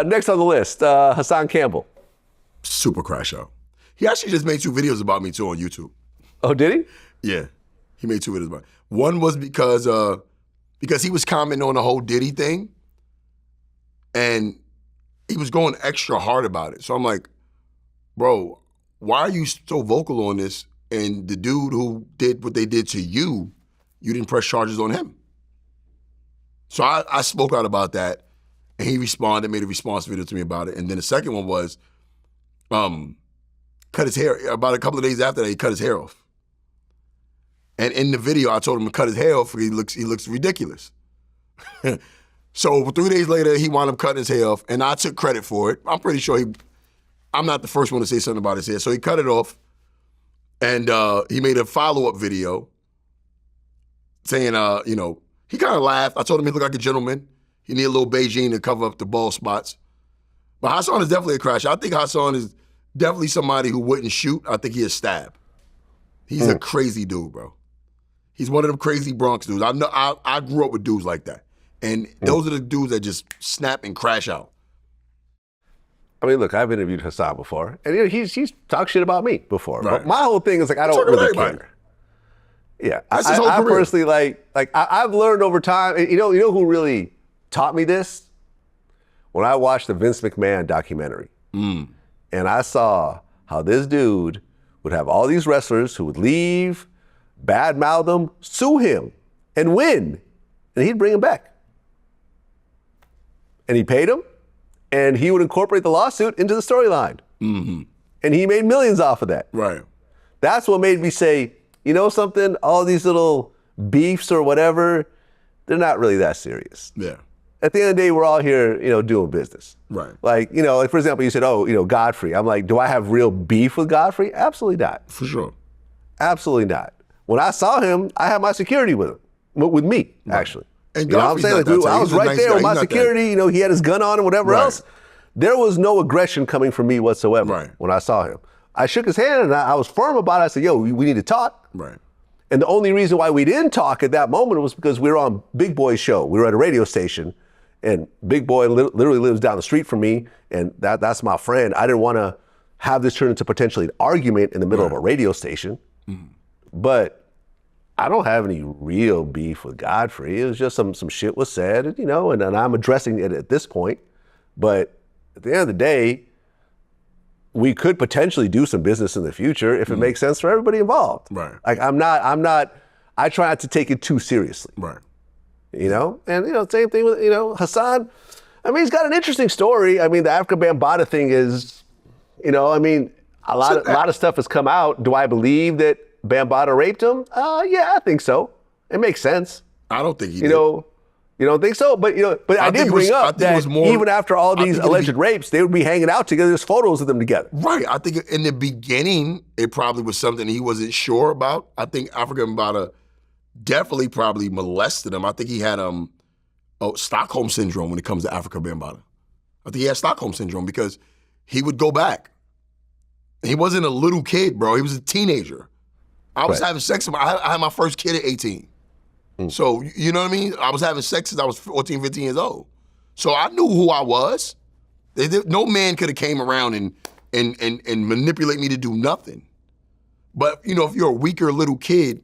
Next on the list, Hassan Campbell. Super crash out. He actually just made 2 videos about me too on YouTube. Oh, did he? Yeah, he made 2 videos about me. One was because he was commenting on the whole Diddy thing, and he was going extra hard about it. So I'm like, bro, why are you so vocal on this? And the dude who did what they did to you, you didn't press charges on him. So I spoke out about that, and he responded, made a response video to me about it. And then the second one was, cut his hair. About a couple of days after that, he cut his hair off. And in the video, I told him to cut his hair off because he looks ridiculous. So 3 days later, he wound up cutting his hair off, and I took credit for it. I'm pretty sure I'm not the first one to say something about his hair. So he cut it off, and he made a follow-up video saying, he kind of laughed. I told him he looked like a gentleman. He needed a little Beijing to cover up the bald spots. But Hassan is definitely a crash. I think Hassan is definitely somebody who wouldn't shoot. I think he'd stab. He's a crazy dude, bro. He's one of them crazy Bronx dudes. I grew up with dudes like that. And those are the dudes that just snap and crash out. I mean, look, I've interviewed Hassan before, and he's talked shit about me before. Right. But my whole thing is like, I don't really care. Yeah, that's his whole I career. personally I've learned over time. You know who really taught me this? When I watched the Vince McMahon documentary, and I saw how this dude would have all these wrestlers who would leave, badmouth him, sue him, and win, and he'd bring him back. And he paid him, and he would incorporate the lawsuit into the storyline. Mm-hmm. And he made millions off of that. Right. That's what made me say, you know something? All these little beefs or whatever, they're not really that serious. Yeah. At the end of the day, we're all here, doing business. Right. Like, for example, you said, Godfrey. I'm like, do I have real beef with Godfrey? Absolutely not. For sure. Absolutely not. When I saw him, I had my security with him, with me, actually. And you know what I'm saying? Like, I was right there with my security. He had his gun on and whatever else. There was no aggression coming from me whatsoever when I saw him. I shook his hand and I was firm about it. I said, yo, we need to talk. Right. And the only reason why we didn't talk at that moment was because we were on Big Boy's show. We were at a radio station, and Big Boy literally lives down the street from me, and that's my friend. I didn't want to have this turn into potentially an argument in the middle of a radio station. Mm-hmm. But I don't have any real beef with Godfrey. It was just some shit was said, and I'm addressing it at this point. But at the end of the day, we could potentially do some business in the future if it makes sense for everybody involved. Right. Like I try not to take it too seriously. Right. And same thing with, Hassan. I mean, he's got an interesting story. I mean, the Afrika Bambaataa thing is, a lot of stuff has come out. Do I believe that Bambaataa raped him? Yeah, I think so. It makes sense. I don't think he did. You don't think so? But I did bring up that even after all these alleged rapes, they would be hanging out together. There's photos of them together. Right. I think in the beginning, it probably was something he wasn't sure about. I think Afrika Bambaataa definitely probably molested him. I think he had Stockholm syndrome when it comes to Afrika Bambaataa. I think he had Stockholm syndrome because he would go back. He wasn't a little kid, bro. He was a teenager. I was having sex with him. I had my first kid at 18. So, you know what I mean? I was having sex since I was 14, 15 years old. So I knew who I was. No man could have came around and manipulate me to do nothing. But, if you're a weaker little kid,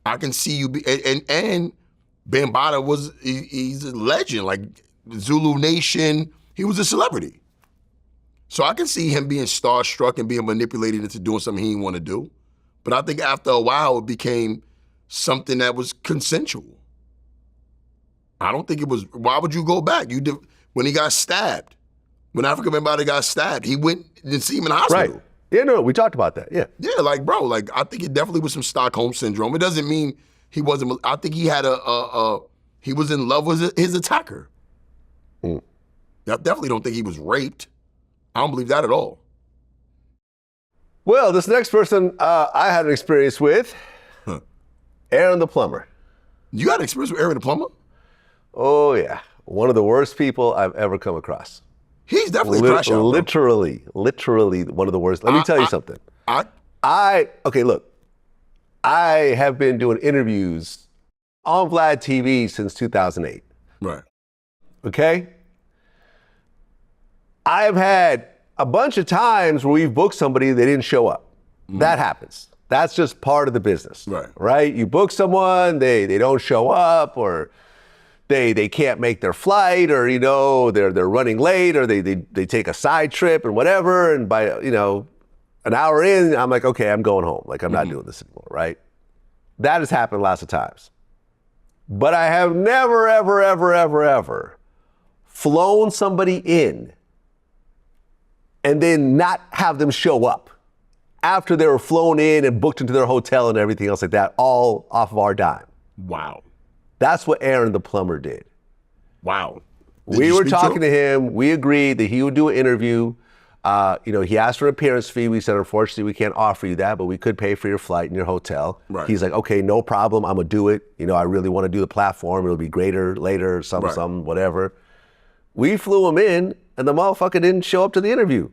I can see you be, and Bambaataa he's a legend, like Zulu Nation. He was a celebrity. So I can see him being starstruck and being manipulated into doing something he didn't want to do. But I think after a while, it became something that was consensual. I don't think it was, why would you go back? When he got stabbed, when Afrika Bambaataa got stabbed, he went and see him in the hospital. Right. Yeah, no, we talked about that, yeah. Yeah, I think it definitely was some Stockholm syndrome. It doesn't mean he wasn't, I think he had he was in love with his attacker. I definitely don't think he was raped. I don't believe that at all. Well, this next person I had an experience with, Aaron the Plumber. You had an experience with Aaron the Plumber? Oh, yeah. One of the worst people I've ever come across. He's definitely a crash out. Literally one of the worst. Let me tell you something. Okay, look. I have been doing interviews on Vlad TV since 2008. Right. Okay? I've had a bunch of times where we've booked somebody, they didn't show up. That happens. That's just part of the business. Right? You book someone, they don't show up, or they can't make their flight, or they're running late, or they take a side trip and whatever, and by an hour in, I'm like, okay, I'm going home. Like, I'm not doing this anymore, right? That has happened lots of times. But I have never, ever, ever, ever, ever flown somebody in and then not have them show up after they were flown in and booked into their hotel and everything else like that, all off of our dime. Wow. That's what Aaron the plumber did. Wow. We were talking to him. We agreed that he would do an interview. He asked for an appearance fee. We said, unfortunately, we can't offer you that, but we could pay for your flight and your hotel. Right. He's like, okay, no problem. I'm going to do it. I really want to do the platform. It'll be greater later, something, whatever. We flew him in, and the motherfucker didn't show up to the interview.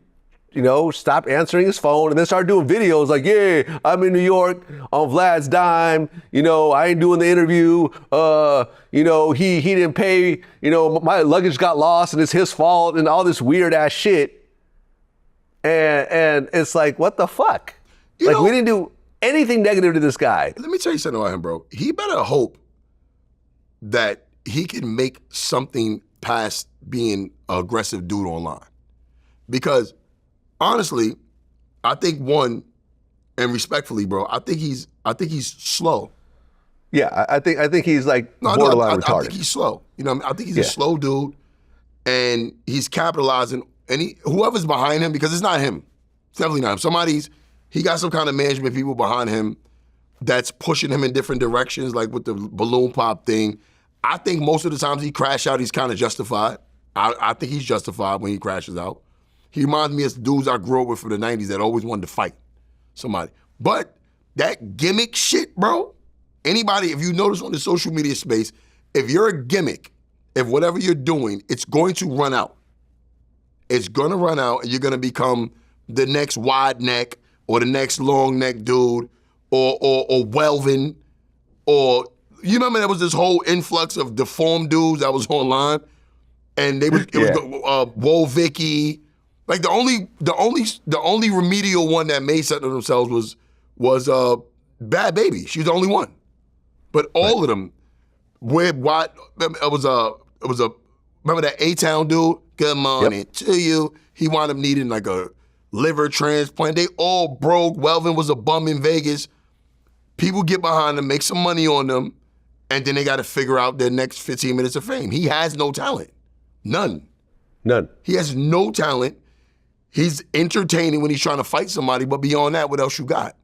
Stopped answering his phone, and then started doing videos like, yeah, I'm in New York on Vlad's dime. I ain't doing the interview. He didn't pay. My luggage got lost, and it's his fault, and all this weird ass shit. And it's like, what the fuck? We didn't do anything negative to this guy. Let me tell you something about him, bro. He better hope that he can make something past being an aggressive dude online. Because honestly, I think and respectfully, bro, I think he's slow. Yeah, I think he's like borderline retarded. I think he's slow. I think he's a slow dude, and he's capitalizing. And whoever's behind him, because it's not him. It's definitely not him. He got some kind of management people behind him that's pushing him in different directions, like with the balloon pop thing. I think most of the times he crash out, he's kind of justified. I think he's justified when he crashes out. He reminds me of dudes I grew up with from the 90s that always wanted to fight somebody. But that gimmick shit, bro, anybody, if you notice on the social media space, if you're a gimmick, if whatever you're doing, it's going to run out. It's gonna run out, and you're gonna become the next wide neck or the next long neck dude or Welvin, or you remember there was this whole influx of deformed dudes that was online, and it was Woe Vicky. Like the only remedial one that made something of themselves was Bad Baby. She was the only one, but all of them, remember that A-Town dude? Good morning to you. He wound up needing like a liver transplant. They all broke. Welvin was a bum in Vegas. People get behind them, make some money on them, and then they got to figure out their next 15 minutes of fame. He has no talent. None. He has no talent. He's entertaining when he's trying to fight somebody, but beyond that, what else you got?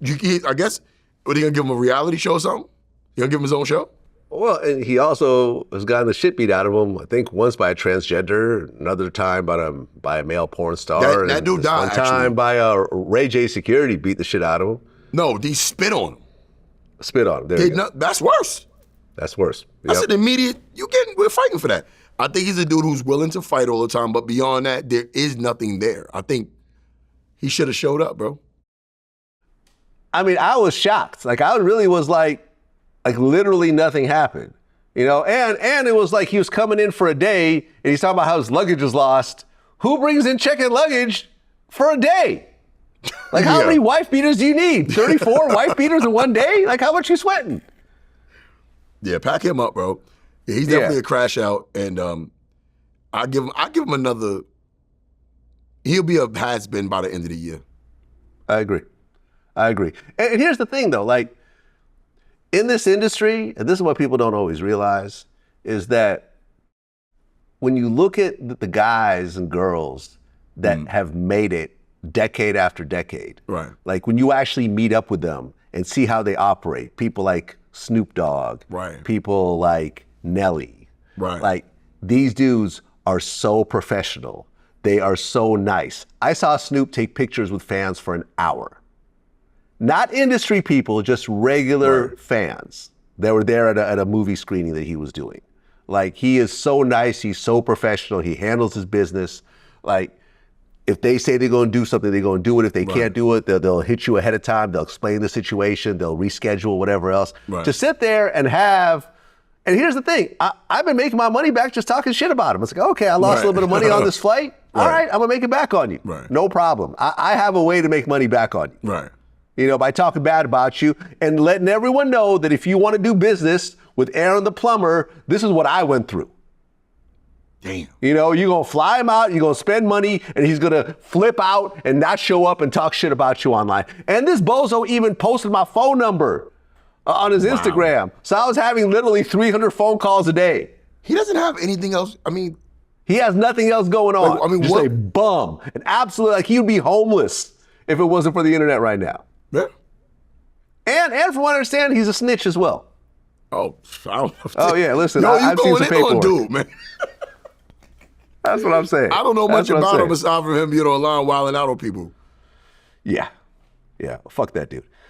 I guess, what, are you going to give him a reality show or something? You going to give him his own show? Well, and he also has gotten the shit beat out of him, I think once by a transgender, another time by a male porn star. That dude died, one time by a Ray J security beat the shit out of him. No, he spit on him. Spit on him, there you go. That's worse. That's worse. That's an immediate, we're fighting for that. I think he's a dude who's willing to fight all the time, but beyond that, there is nothing there. I think he should have showed up, bro. I mean, I was shocked. Like, I really was like literally nothing happened, and it was like he was coming in for a day and he's talking about how his luggage is lost. Who brings in check-in luggage for a day? Like, how many wife beaters do you need? 34 wife beaters in one day? Like, how much you sweating? Yeah, pack him up, bro. Yeah, he's definitely a crash out, and I give him another. He'll be a has-been by the end of the year. I agree. And here's the thing, though, like, in this industry, and this is what people don't always realize, is that when you look at the guys and girls that have made it decade after decade, right? Like, when you actually meet up with them and see how they operate, people like Snoop Dogg, right? People like Nelly, right? Like, these dudes are so professional. They are so nice. I saw Snoop take pictures with fans for an hour. Not industry people, just regular fans that were there at a movie screening that he was doing. Like, he is so nice. He's so professional. He handles his business. Like, if they say they're going to do something, they're going to do it. If they can't do it, they'll hit you ahead of time. They'll explain the situation. They'll reschedule, whatever else. To sit there and have, And here's the thing. I've been making my money back just talking shit about him. It's like, okay, I lost a little bit of money on this flight. All right, I'm going to make it back on you. Right. No problem. I have a way to make money back on you. Right. You know, by talking bad about you and letting everyone know that if you want to do business with Aaron the plumber, this is what I went through. Damn. You know, you're going to fly him out, you're going to spend money, and he's going to flip out and not show up and talk shit about you online. And this bozo even posted my phone number on his Instagram. So I was having literally 300 phone calls a day. He doesn't have anything else. I mean, he has nothing else going on. Like, I mean, just what? a bum. And absolutely, like, he would be homeless if it wasn't for the internet right now. Yeah. And from what I understand, he's a snitch as well. Oh, I don't know. Oh, yeah, listen, Yo, I've seen some paperwork. Dude, man. That's what I'm saying. I don't know much about him aside from him being online wilding out on people. Yeah. Yeah, fuck that dude.